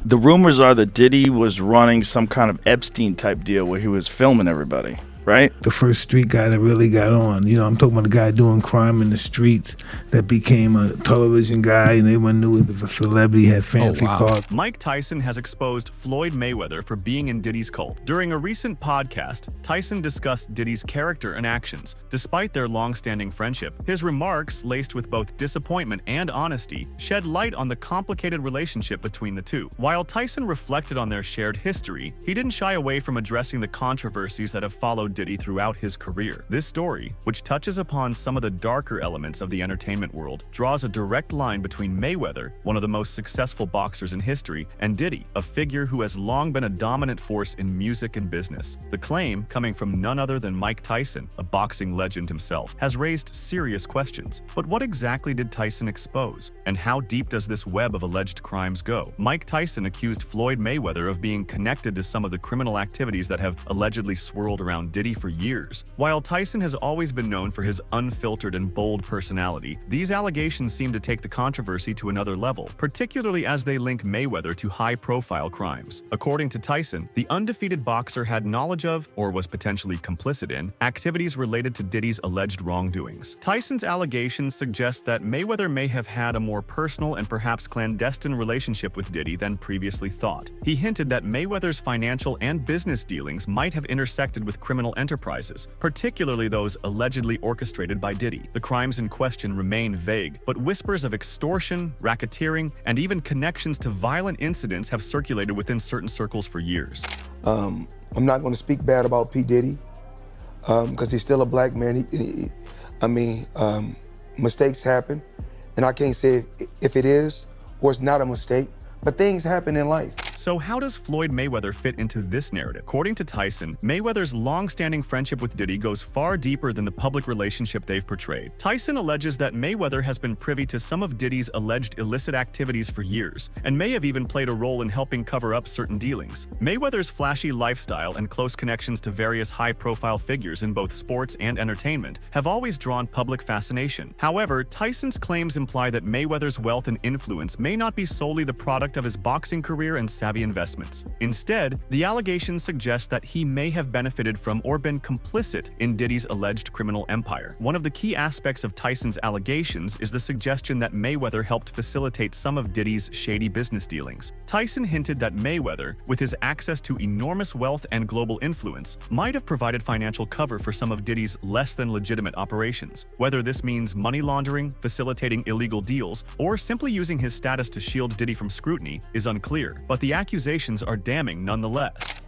The rumors are that Diddy was running some kind of Epstein type deal where he was filming everybody, right? The first street guy that really got on. You know, I'm talking about the guy doing crime in the streets that became a television guy, and everyone knew he was a celebrity, had fancy cars. Mike Tyson has exposed Floyd Mayweather for being in Diddy's cult. During a recent podcast, Tyson discussed Diddy's character and actions. Despite their long-standing friendship, his remarks, laced with both disappointment and honesty, shed light on the complicated relationship between the two. While Tyson reflected on their shared history, he didn't shy away from addressing the controversies that have followed Diddy throughout his career. This story, which touches upon some of the darker elements of the entertainment world, draws a direct line between Mayweather, one of the most successful boxers in history, and Diddy, a figure who has long been a dominant force in music and business. The claim, coming from none other than Mike Tyson, a boxing legend himself, has raised serious questions. But what exactly did Tyson expose? And how deep does this web of alleged crimes go? Mike Tyson accused Floyd Mayweather of being connected to some of the criminal activities that have allegedly swirled around Diddy for years. While Tyson has always been known for his unfiltered and bold personality, these allegations seem to take the controversy to another level, particularly as they link Mayweather to high-profile crimes. According to Tyson, the undefeated boxer had knowledge of, or was potentially complicit in, activities related to Diddy's alleged wrongdoings. Tyson's allegations suggest that Mayweather may have had a more personal and perhaps clandestine relationship with Diddy than previously thought. He hinted that Mayweather's financial and business dealings might have intersected with criminal enterprises, particularly those allegedly orchestrated by Diddy. The crimes in question remain vague, but whispers of extortion, racketeering, and even connections to violent incidents have circulated within certain circles for years. I'm not going to speak bad about P Diddy because he's still a black man. Mistakes happen, and I can't say if it is or it's not a mistake, but things happen in life. So how does Floyd Mayweather fit into this narrative? According to Tyson, Mayweather's long-standing friendship with Diddy goes far deeper than the public relationship they've portrayed. Tyson alleges that Mayweather has been privy to some of Diddy's alleged illicit activities for years, and may have even played a role in helping cover up certain dealings. Mayweather's flashy lifestyle and close connections to various high-profile figures in both sports and entertainment have always drawn public fascination. However, Tyson's claims imply that Mayweather's wealth and influence may not be solely the product of his boxing career and savvy investments. Instead, the allegations suggest that he may have benefited from or been complicit in Diddy's alleged criminal empire. One of the key aspects of Tyson's allegations is the suggestion that Mayweather helped facilitate some of Diddy's shady business dealings. Tyson hinted that Mayweather, with his access to enormous wealth and global influence, might have provided financial cover for some of Diddy's less than legitimate operations. Whether this means money laundering, facilitating illegal deals, or simply using his status to shield Diddy from scrutiny is unclear, but the accusations are damning nonetheless.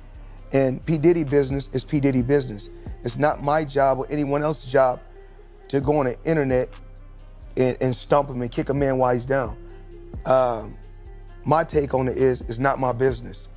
And P Diddy business is P Diddy business. It's not my job or anyone else's job to go on the internet and stump him and kick a man while he's down. My take on it is, it's not my business.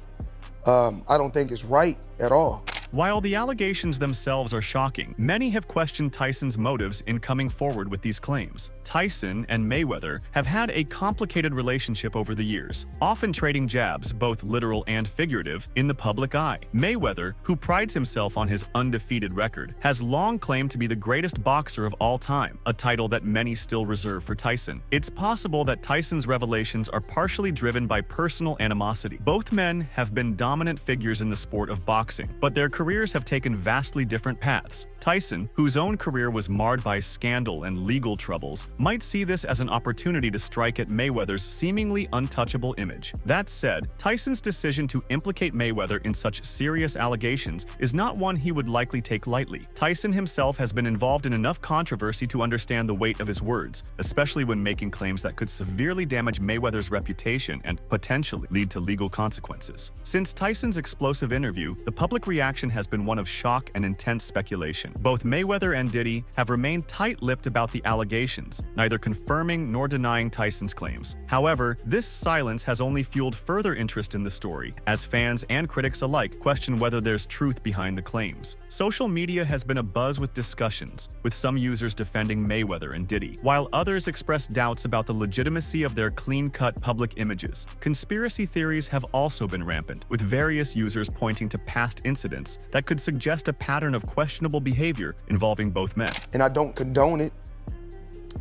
I don't think it's right at all. While the allegations themselves are shocking, many have questioned Tyson's motives in coming forward with these claims. Tyson and Mayweather have had a complicated relationship over the years, often trading jabs, both literal and figurative, in the public eye. Mayweather, who prides himself on his undefeated record, has long claimed to be the greatest boxer of all time, a title that many still reserve for Tyson. It's possible that Tyson's revelations are partially driven by personal animosity. Both men have been dominant figures in the sport of boxing, but their careers have taken vastly different paths. Tyson, whose own career was marred by scandal and legal troubles, might see this as an opportunity to strike at Mayweather's seemingly untouchable image. That said, Tyson's decision to implicate Mayweather in such serious allegations is not one he would likely take lightly. Tyson himself has been involved in enough controversy to understand the weight of his words, especially when making claims that could severely damage Mayweather's reputation and potentially lead to legal consequences. Since Tyson's explosive interview, the public reaction has been one of shock and intense speculation. Both Mayweather and Diddy have remained tight-lipped about the allegations, neither confirming nor denying Tyson's claims. However, this silence has only fueled further interest in the story, as fans and critics alike question whether there's truth behind the claims. Social media has been abuzz with discussions, with some users defending Mayweather and Diddy, while others express doubts about the legitimacy of their clean-cut public images. Conspiracy theories have also been rampant, with various users pointing to past incidents that could suggest a pattern of questionable behavior involving both men. And I don't condone it.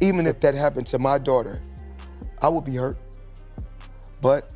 Even if that happened to my daughter, I would be hurt. But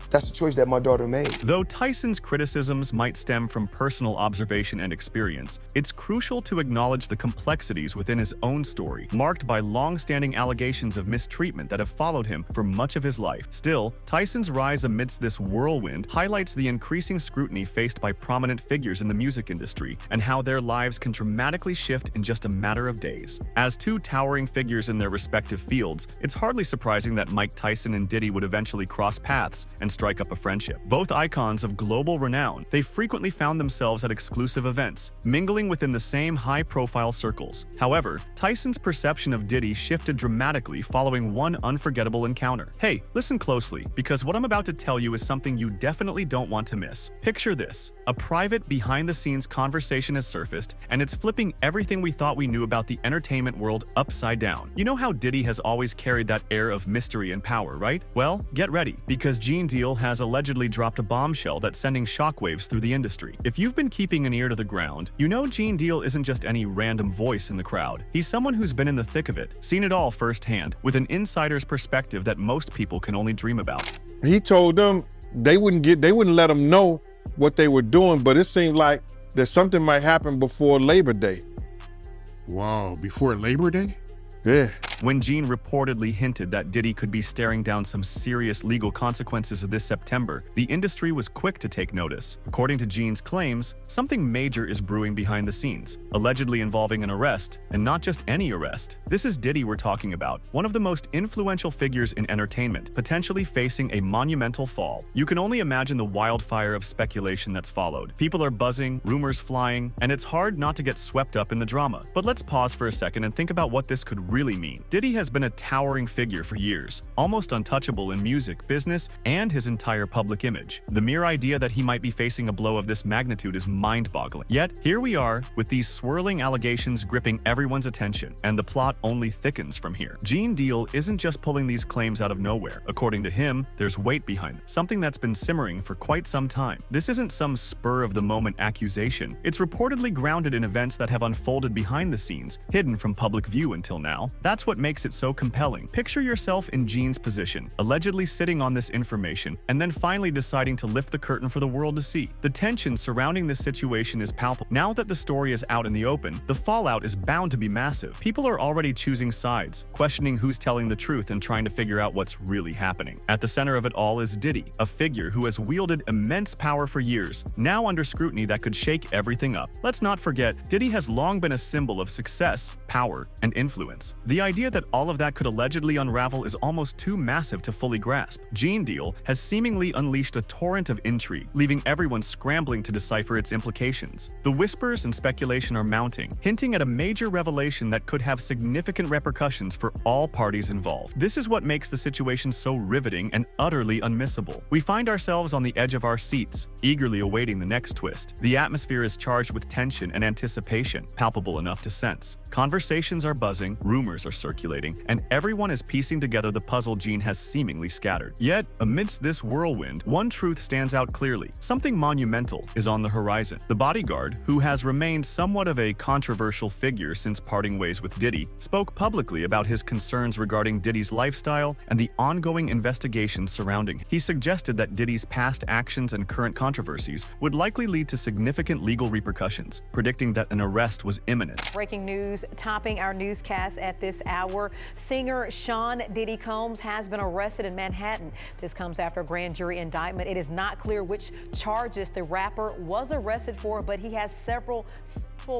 That's the choice that my daughter made. Though Tyson's criticisms might stem from personal observation and experience, it's crucial to acknowledge the complexities within his own story, marked by long-standing allegations of mistreatment that have followed him for much of his life. Still, Tyson's rise amidst this whirlwind highlights the increasing scrutiny faced by prominent figures in the music industry and how their lives can dramatically shift in just a matter of days. As two towering figures in their respective fields, it's hardly surprising that Mike Tyson and Diddy would eventually cross paths and strike up a friendship. Both icons of global renown, they frequently found themselves at exclusive events, mingling within the same high-profile circles. However, Tyson's perception of Diddy shifted dramatically following one unforgettable encounter. Hey, listen closely, because what I'm about to tell you is something you definitely don't want to miss. Picture this. A private, behind-the-scenes conversation has surfaced, and it's flipping everything we thought we knew about the entertainment world upside down. You know how Diddy has always carried that air of mystery and power, right? Well, get ready, because Gene Deal has allegedly dropped a bombshell that's sending shockwaves through the industry. If you've been keeping an ear to the ground, you know Gene Deal isn't just any random voice in the crowd. He's someone who's been in the thick of it, seen it all firsthand, with an insider's perspective that most people can only dream about. He told them they wouldn't let him know what they were doing, but it seemed like that something might happen before Labor Day. Wow, before Labor Day? Yeah. When Gene reportedly hinted that Diddy could be staring down some serious legal consequences this September, the industry was quick to take notice. According to Gene's claims, something major is brewing behind the scenes, allegedly involving an arrest, and not just any arrest. This is Diddy we're talking about, one of the most influential figures in entertainment, potentially facing a monumental fall. You can only imagine the wildfire of speculation that's followed. People are buzzing, rumors flying, and it's hard not to get swept up in the drama. But let's pause for a second and think about what this could really mean. Diddy has been a towering figure for years, almost untouchable in music, business, and his entire public image. The mere idea that he might be facing a blow of this magnitude is mind-boggling. Yet, here we are, with these swirling allegations gripping everyone's attention, and the plot only thickens from here. Gene Deal isn't just pulling these claims out of nowhere. According to him, there's weight behind it, something that's been simmering for quite some time. This isn't some spur-of-the-moment accusation. It's reportedly grounded in events that have unfolded behind the scenes, hidden from public view until now. That's what makes it so compelling. Picture yourself in Gene's position, allegedly sitting on this information, and then finally deciding to lift the curtain for the world to see. The tension surrounding this situation is palpable. Now that the story is out in the open, the fallout is bound to be massive. People are already choosing sides, questioning who's telling the truth and trying to figure out what's really happening. At the center of it all is Diddy, a figure who has wielded immense power for years, now under scrutiny that could shake everything up. Let's not forget, Diddy has long been a symbol of success, power, and influence. The idea that all of that could allegedly unravel is almost too massive to fully grasp. Gene Deal has seemingly unleashed a torrent of intrigue, leaving everyone scrambling to decipher its implications. The whispers and speculation are mounting, hinting at a major revelation that could have significant repercussions for all parties involved. This is what makes the situation so riveting and utterly unmissable. We find ourselves on the edge of our seats, eagerly awaiting the next twist. The atmosphere is charged with tension and anticipation, palpable enough to sense. Conversations are buzzing, rumors are circulating, and everyone is piecing together the puzzle Gene has seemingly scattered. Yet, amidst this whirlwind, one truth stands out clearly. Something monumental is on the horizon. The bodyguard, who has remained somewhat of a controversial figure since parting ways with Diddy, spoke publicly about his concerns regarding Diddy's lifestyle and the ongoing investigations surrounding him. He suggested that Diddy's past actions and current controversies would likely lead to significant legal repercussions, predicting that an arrest was imminent. Breaking news topping our newscast at this hour. Singer Sean Diddy Combs has been arrested in Manhattan. This comes after a grand jury indictment. It is not clear which charges the rapper was arrested for, but he has several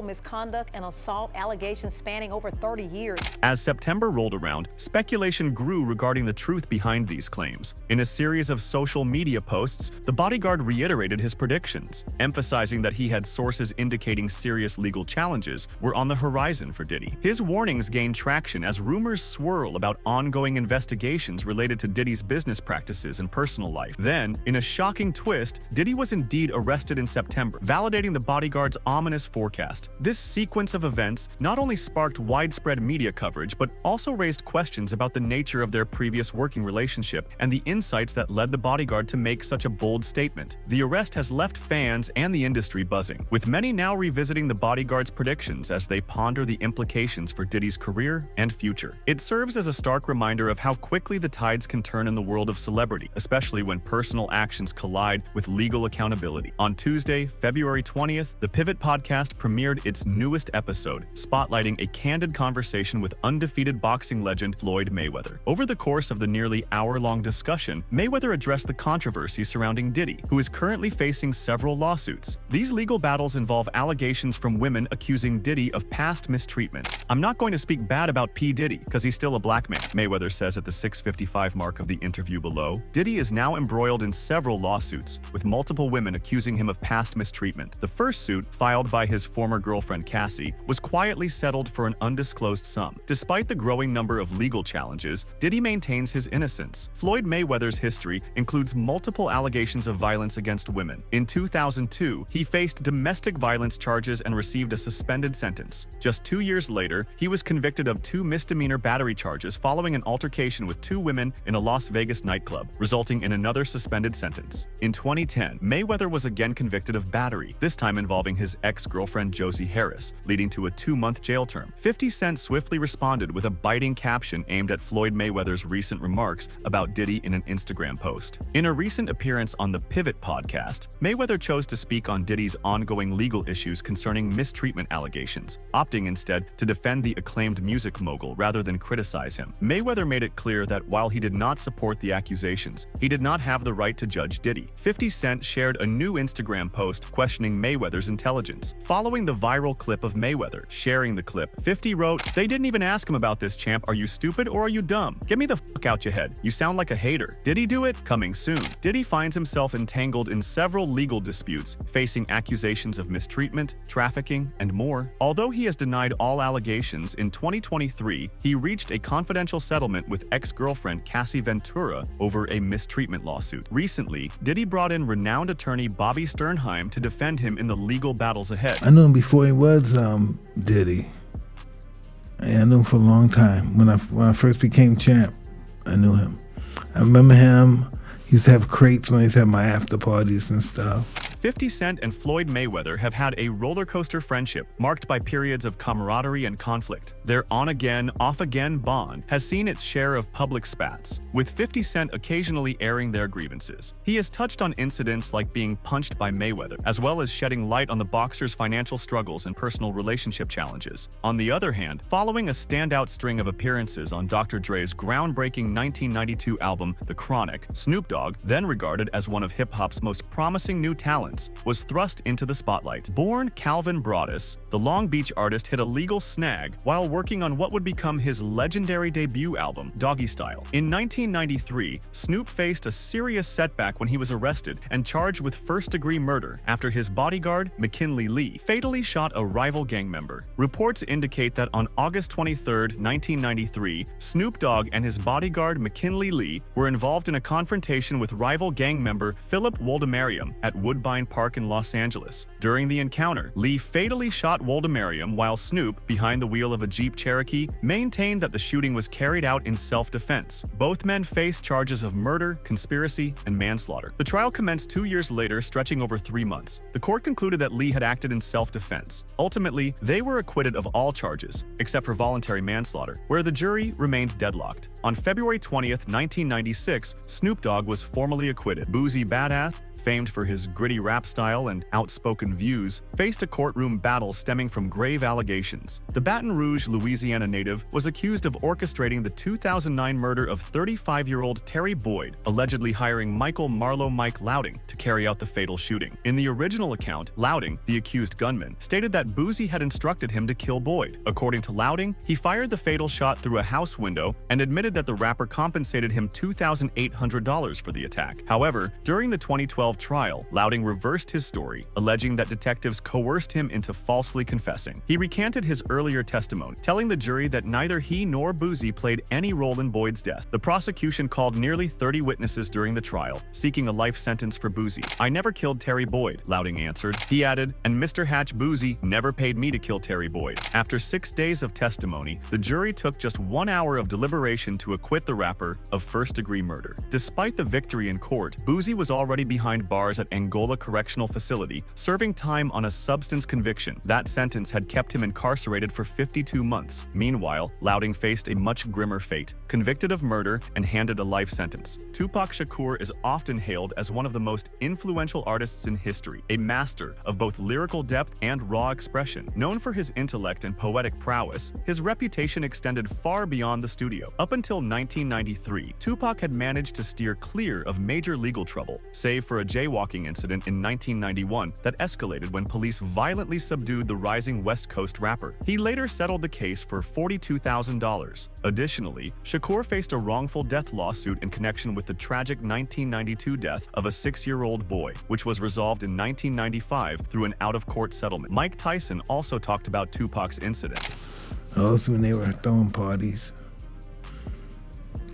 misconduct and assault allegations spanning over 30 years. As September rolled around, speculation grew regarding the truth behind these claims. In a series of social media posts, the bodyguard reiterated his predictions, emphasizing that he had sources indicating serious legal challenges were on the horizon for Diddy. His warnings gained traction as rumors swirl about ongoing investigations related to Diddy's business practices and personal life. Then, in a shocking twist, Diddy was indeed arrested in September, validating the bodyguard's ominous forecast. podcast. This sequence of events not only sparked widespread media coverage, but also raised questions about the nature of their previous working relationship and the insights that led the bodyguard to make such a bold statement. The arrest has left fans and the industry buzzing, with many now revisiting the bodyguard's predictions as they ponder the implications for Diddy's career and future. It serves as a stark reminder of how quickly the tides can turn in the world of celebrity, especially when personal actions collide with legal accountability. On Tuesday, February 20th, the Pivot podcast premiered its newest episode, spotlighting a candid conversation with undefeated boxing legend Floyd Mayweather. Over the course of the nearly hour-long discussion, Mayweather addressed the controversy surrounding Diddy, who is currently facing several lawsuits. These legal battles involve allegations from women accusing Diddy of past mistreatment. "I'm not going to speak bad about P Diddy, because he's still a black man," Mayweather says at the 6:55 mark of the interview below. Diddy is now embroiled in several lawsuits, with multiple women accusing him of past mistreatment. The first suit, filed by his former girlfriend Cassie, was quietly settled for an undisclosed sum. Despite the growing number of legal challenges, Diddy maintains his innocence. Floyd Mayweather's history includes multiple allegations of violence against women. In 2002, he faced domestic violence charges and received a suspended sentence. Just 2 years later, he was convicted of 2 misdemeanor battery charges following an altercation with 2 women in a Las Vegas nightclub, resulting in another suspended sentence. In 2010, Mayweather was again convicted of battery, this time involving his ex-girlfriend Josie Harris, leading to a 2-month jail term. 50 Cent swiftly responded with a biting caption aimed at Floyd Mayweather's recent remarks about Diddy in an Instagram post. In a recent appearance on the Pivot podcast, Mayweather chose to speak on Diddy's ongoing legal issues concerning mistreatment allegations, opting instead to defend the acclaimed music mogul rather than criticize him. Mayweather made it clear that while he did not support the accusations, he did not have the right to judge Diddy. 50 Cent shared a new Instagram post questioning Mayweather's intelligence. Following the viral clip of Mayweather sharing the clip, 50 wrote, "They didn't even ask him about this, champ. Are you stupid or are you dumb? Get me the fuck out your head. You sound like a hater. Did he do it? Coming soon." Diddy finds himself entangled in several legal disputes, facing accusations of mistreatment, trafficking, and more. Although he has denied all allegations, in 2023, he reached a confidential settlement with ex-girlfriend Cassie Ventura over a mistreatment lawsuit. Recently, Diddy brought in renowned attorney Bobby Sternheim to defend him in the legal battles ahead. I knew him before he was Diddy. I knew him for a long time. When I first became champ, I knew him. I remember him. He used to have crates when he used to have my after parties and stuff. 50 Cent and Floyd Mayweather have had a roller coaster friendship marked by periods of camaraderie and conflict. Their on-again, off-again bond has seen its share of public spats, with 50 Cent occasionally airing their grievances. He has touched on incidents like being punched by Mayweather, as well as shedding light on the boxer's financial struggles and personal relationship challenges. On the other hand, following a standout string of appearances on Dr. Dre's groundbreaking 1992 album, The Chronic, Snoop Dogg, then regarded as one of hip-hop's most promising new talents, was thrust into the spotlight. Born Calvin Broadus, the Long Beach artist hit a legal snag while working on what would become his legendary debut album, Doggy Style. In 1993, Snoop faced a serious setback when he was arrested and charged with first-degree murder after his bodyguard, McKinley Lee, fatally shot a rival gang member. Reports indicate that on August 23, 1993, Snoop Dogg and his bodyguard, McKinley Lee, were involved in a confrontation with rival gang member Philip Woldemariam at Woodbine Park in Los Angeles. During the encounter, Lee fatally shot Woldemariam while Snoop, behind the wheel of a Jeep Cherokee, maintained that the shooting was carried out in self-defense. Both men faced charges of murder, conspiracy, and manslaughter. The trial commenced 2 years later, stretching over 3 months. The court concluded that Lee had acted in self-defense. Ultimately, they were acquitted of all charges, except for voluntary manslaughter, where the jury remained deadlocked. On February 20th, 1996, Snoop Dogg was formally acquitted. Boozy Badass, famed for his gritty rap style and outspoken views, faced a courtroom battle stemming from grave allegations. The Baton Rouge, Louisiana native was accused of orchestrating the 2009 murder of 35-year-old Terry Boyd, allegedly hiring Michael Marlowe Mike Louding to carry out the fatal shooting. In the original account, Louding, the accused gunman, stated that Boozy had instructed him to kill Boyd. According to Louding, he fired the fatal shot through a house window and admitted that the rapper compensated him $2,800 for the attack. However, during the 2012 trial, Louding reversed his story, alleging that detectives coerced him into falsely confessing. He recanted his earlier testimony, telling the jury that neither he nor Boozy played any role in Boyd's death. The prosecution called nearly 30 witnesses during the trial, seeking a life sentence for Boozy. "I never killed Terry Boyd," Louding answered. He added, "And Mr. Hatch Boozy never paid me to kill Terry Boyd." After 6 days of testimony, the jury took just 1 hour of deliberation to acquit the rapper of first-degree murder. Despite the victory in court, Boozy was already behind bars at Angola Correctional Facility, serving time on a substance conviction. That sentence had kept him incarcerated for 52 months. Meanwhile, Louding faced a much grimmer fate, convicted of murder and handed a life sentence. Tupac Shakur is often hailed as one of the most influential artists in history, a master of both lyrical depth and raw expression. Known for his intellect and poetic prowess, his reputation extended far beyond the studio. Up until 1993, Tupac had managed to steer clear of major legal trouble, save for a jaywalking incident in 1991 that escalated when police violently subdued the rising West Coast rapper. He later settled the case for $42,000. Additionally, Shakur faced a wrongful death lawsuit in connection with the tragic 1992 death of a 6-year-old boy, which was resolved in 1995 through an out-of-court settlement. Mike Tyson also talked about Tupac's incident. Also, when they were throwing parties.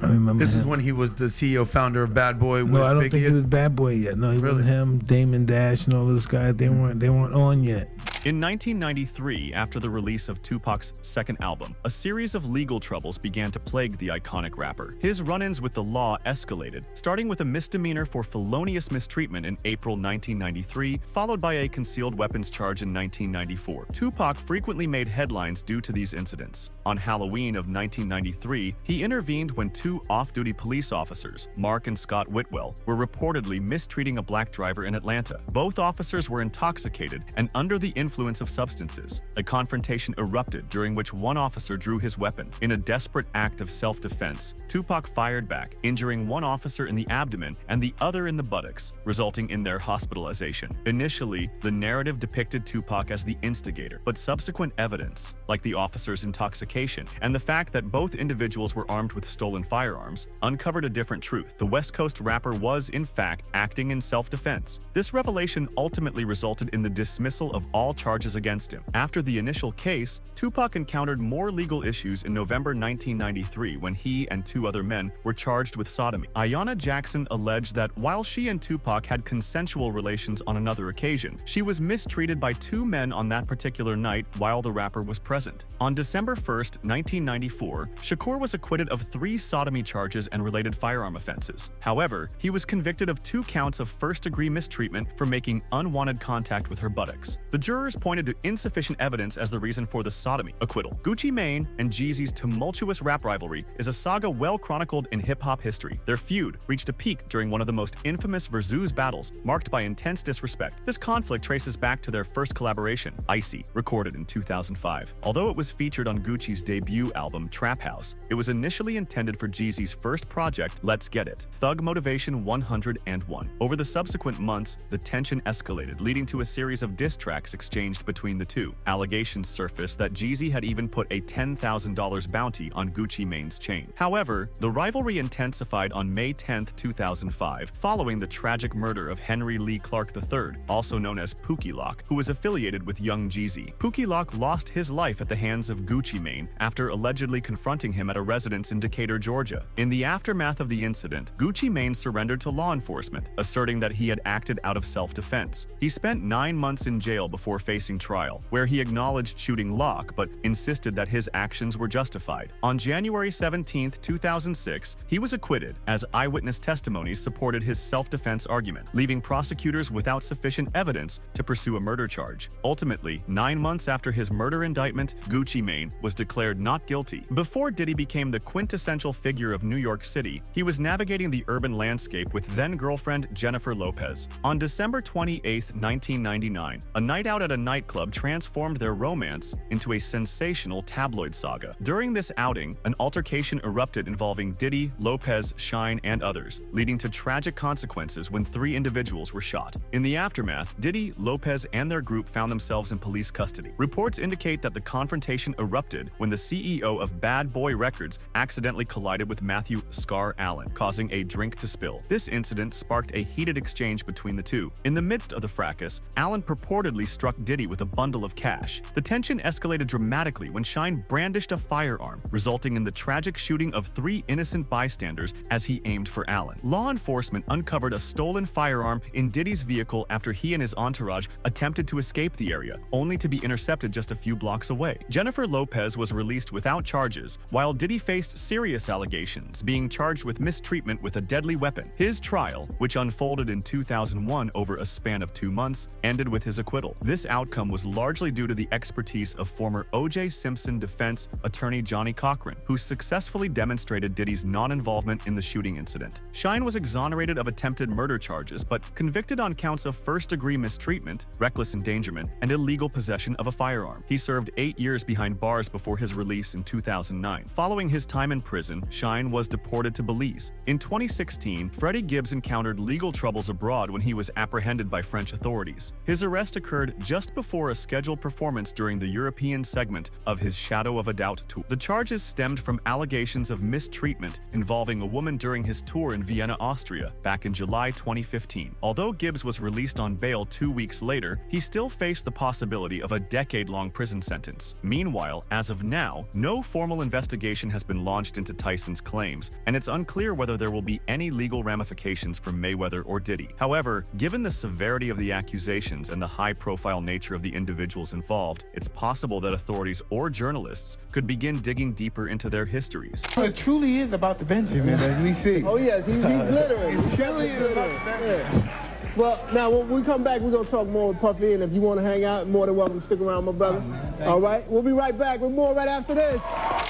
I remember This him. is when he was the CEO, founder of Bad Boy. No, I don't Big think Hit. he was Bad Boy yet. No, he wasn't him. Damon Dash and all those guys. They weren't on yet. In 1993, after the release of Tupac's second album, a series of legal troubles began to plague the iconic rapper. His run-ins with the law escalated, starting with a misdemeanor for felonious mistreatment in April 1993, followed by a concealed weapons charge in 1994. Tupac frequently made headlines due to these incidents. On Halloween of 1993, he intervened when 2 off-duty police officers, Mark and Scott Whitwell, were reportedly mistreating a black driver in Atlanta. Both officers were intoxicated and under the influence of substances. A confrontation erupted during which one officer drew his weapon. In a desperate act of self-defense, Tupac fired back, injuring one officer in the abdomen and the other in the buttocks, resulting in their hospitalization. Initially, the narrative depicted Tupac as the instigator, but subsequent evidence, like the officer's intoxication and the fact that both individuals were armed with stolen firearms, uncovered a different truth. The West Coast rapper was, in fact, acting in self-defense. This revelation ultimately resulted in the dismissal of all charges against him. After the initial case, Tupac encountered more legal issues in November 1993 when he and 2 other men were charged with sodomy. Ayanna Jackson alleged that while she and Tupac had consensual relations on another occasion, she was mistreated by 2 men on that particular night while the rapper was present. On December 1st, 1994, Shakur was acquitted of 3 sodomy charges and related firearm offenses. However, he was convicted of 2 counts of first-degree mistreatment for making unwanted contact with her buttocks. The jurors pointed to insufficient evidence as the reason for the sodomy acquittal. Gucci Mane and Jeezy's tumultuous rap rivalry is a saga well chronicled in hip-hop history. Their feud reached a peak during one of the most infamous Versus battles, marked by intense disrespect. This conflict traces back to their first collaboration, Icy, recorded in 2005. Although it was featured on Gucci's debut album, Trap House, it was initially intended for Jeezy's first project, Let's Get It, Thug Motivation 101. Over the subsequent months, the tension escalated, leading to a series of diss tracks exchanged between the two. Allegations surfaced that Jeezy had even put a $10,000 bounty on Gucci Mane's chain. However, the rivalry intensified on May 10, 2005, following the tragic murder of Henry Lee Clark III, also known as Pookie Lock, who was affiliated with Young Jeezy. Pookie Lock lost his life at the hands of Gucci Mane after allegedly confronting him at a residence in Decatur, Georgia. In the aftermath of the incident, Gucci Mane surrendered to law enforcement, asserting that he had acted out of self-defense. He spent 9 months in jail before facing trial, where he acknowledged shooting Locke but insisted that his actions were justified. On January 17, 2006, he was acquitted, as eyewitness testimonies supported his self-defense argument, leaving prosecutors without sufficient evidence to pursue a murder charge. Ultimately, 9 months after his murder indictment, Gucci Mane was declared not guilty. Before Diddy became the quintessential figure of New York City, he was navigating the urban landscape with then-girlfriend Jennifer Lopez. On December 28, 1999, a night out at a nightclub transformed their romance into a sensational tabloid saga. During this outing, an altercation erupted involving Diddy, Lopez, Shine, and others, leading to tragic consequences when 3 individuals were shot. In the aftermath, Diddy, Lopez, and their group found themselves in police custody. Reports indicate that the confrontation erupted when the CEO of Bad Boy Records accidentally collided with Matthew "Scar" Allen, causing a drink to spill. This incident sparked a heated exchange between the two. In the midst of the fracas, Allen purportedly struck Diddy with a bundle of cash. The tension escalated dramatically when Shine brandished a firearm, resulting in the tragic shooting of 3 innocent bystanders as he aimed for Allen. Law enforcement uncovered a stolen firearm in Diddy's vehicle after he and his entourage attempted to escape the area, only to be intercepted just a few blocks away. Jennifer Lopez was released without charges, while Diddy faced serious allegations, being charged with mistreatment with a deadly weapon. His trial, which unfolded in 2001 over a span of 2 months, ended with his acquittal. This outcome was largely due to the expertise of former O.J. Simpson defense attorney Johnny Cochran, who successfully demonstrated Diddy's non-involvement in the shooting incident. Shine was exonerated of attempted murder charges, but convicted on counts of first-degree mistreatment, reckless endangerment, and illegal possession of a firearm. He served 8 years behind bars before his release in 2009. Following his time in prison, Shine was deported to Belize. In 2016, Freddie Gibbs encountered legal troubles abroad when he was apprehended by French authorities. His arrest occurred just before a scheduled performance during the European segment of his Shadow of a Doubt tour. The charges stemmed from allegations of mistreatment involving a woman during his tour in Vienna, Austria, back in July 2015. Although Gibbs was released on bail 2 weeks later, he still faced the possibility of a decade-long prison sentence. Meanwhile, as of now, no formal investigation has been launched into Tyson's claims, and it's unclear whether there will be any legal ramifications for Mayweather or Diddy. However, given the severity of the accusations and the high-profile nature of the individuals involved, it's possible that authorities or journalists could begin digging deeper into their histories. It truly is about the Benjamin, as we see. Oh yes, he's glittering. It truly is about the Benjamin. Well, now when we come back, we're going to talk more with Puffy, and if you want to hang out, more than welcome to stick around, my brother. All right? We'll be right back with more right after this.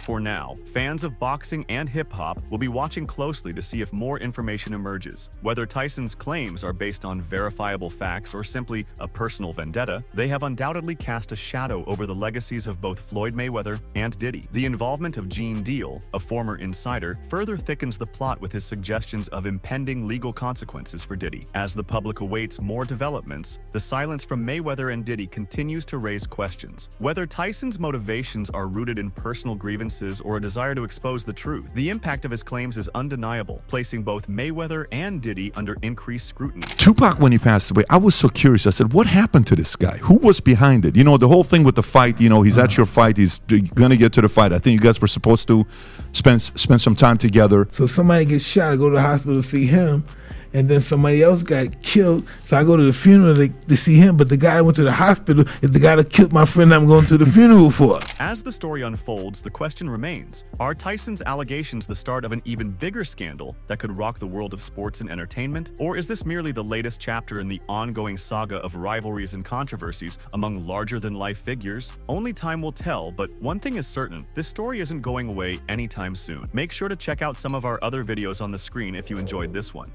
For now, fans of boxing and hip-hop will be watching closely to see if more information emerges. Whether Tyson's claims are based on verifiable facts or simply a personal vendetta, they have undoubtedly cast a shadow over the legacies of both Floyd Mayweather and Diddy. The involvement of Gene Deal, a former insider, further thickens the plot with his suggestions of impending legal consequences for Diddy. As the public awaits more developments, the silence from Mayweather and Diddy continues to raise questions. Whether Tyson's motivations are rooted in personal grievances or a desire to expose the truth, the impact of his claims is undeniable, placing both Mayweather and Diddy under increased scrutiny. Tupac, when he passed away, I was so curious. I said, what happened to this guy? Who was behind it? You know, the whole thing with the fight, you know, he's at your fight, he's going to get to the fight. I think you guys were supposed to spend some time together. So somebody gets shot, I go to the hospital to see him, and then somebody else got killed. So I go to the funeral to see him, but the guy that went to the hospital is the guy that killed my friend I'm going to the funeral for. As the story unfolds, the question remains, are Tyson's allegations the start of an even bigger scandal that could rock the world of sports and entertainment? Or is this merely the latest chapter in the ongoing saga of rivalries and controversies among larger-than-life figures? Only time will tell, but one thing is certain, this story isn't going away anytime soon. Make sure to check out some of our other videos on the screen if you enjoyed this one.